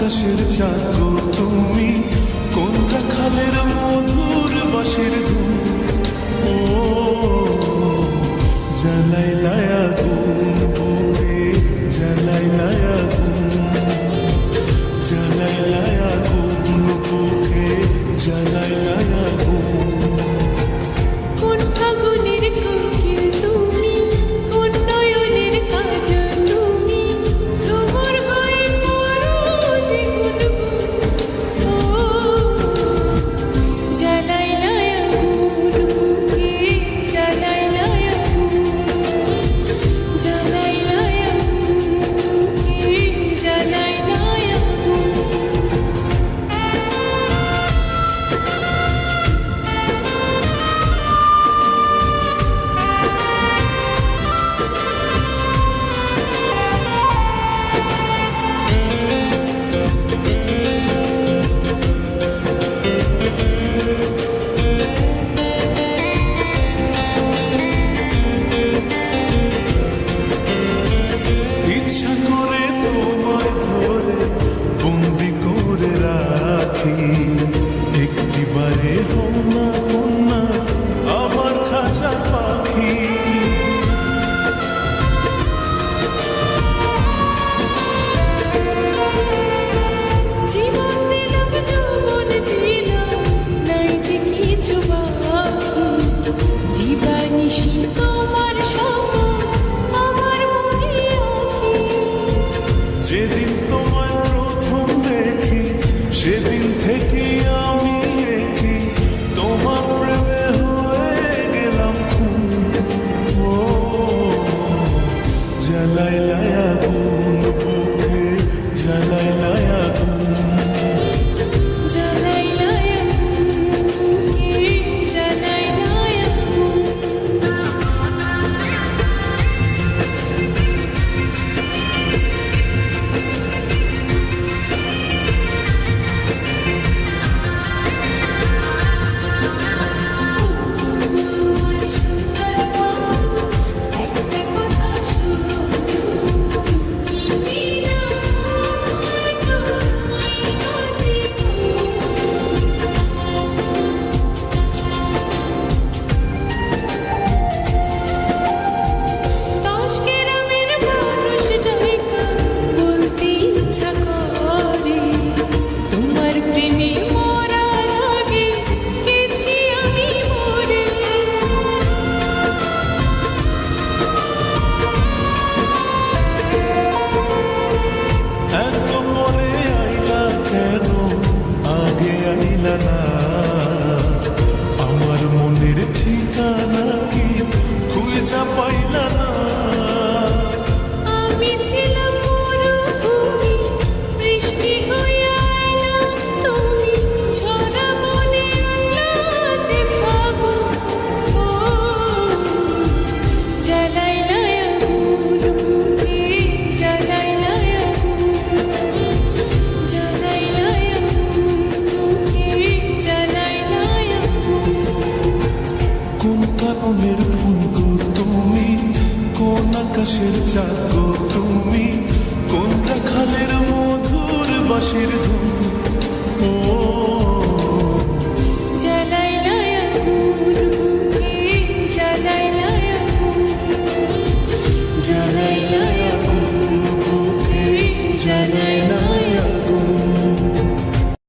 আকাশের চাঁদ গো তুমি, কোন রাখালের মধুর বাঁশির ধুম। ও জ্বালাইলা আগুন বুকে, জ্বালাইলা আগুন, জ্বালাইলা আগুন বুকে, জ্বালাইলা আগুন। কোন ফাগুনের কোকিল তুমি, কোন নয়নের কাজল তুমি, ভ্রমর হয়ে করো যে গুনগুন। ও জ্বালাইলা আগুন বুকে, জ্বালাইলা আগুন, জ্বালাইলা আগুন বুকে, জ্বালাইলা আগুন। ইচ্ছা করে তোমায় ধরে বন্দি করে রাখি, একটিবারে হও না কন্যা আমার খাঁচা পাখি। জীবন দিলাম, যৌবন দিলাম, নাই যে কিছু বাকি। দিবানিশি তোমার স্বপ্ন আমার মনে আঁকি। যেদিন তোমায় প্রথম দেখি সেদিন থেকে আমি দেখি তোমার প্রেমে হয়ে গেলাম খুন। ও জ্বালাইলা আগুন বুকে, জ্বালাইলা আগুন, জ্বালাইলা আগুন বুকে, জ্বালাইলা আগুন। একটা কথা শুনো, তুমি না তুমি দশ গ্রামের মানুষ ডাইকা বলতে ইচ্ছা করে, তোমার প্রেমে মরার আগে গেছি আমি মরে। এত পরে আইলা কেন, আগে আইলা না? আমার মনের ঠিকানা কি খুঁজা পাইলা না? আমি ছিলাম মরুভূমি, বৃষ্টি হইয়া এলাম তুমি, ঝরা মনে আনলা যে ফাগুন। ও জ্বালাইলা আগুন বুকে, জ্বালাইলা আগুন, জ্বালাইলা আগুন বুকে, জ্বালাইলা আগুন। কোন কাননের ফুল গো তুমি, কোন আকাশের চাঁদ গো তুমি, কোন রাখালের মধুর বাঁশির ধুম।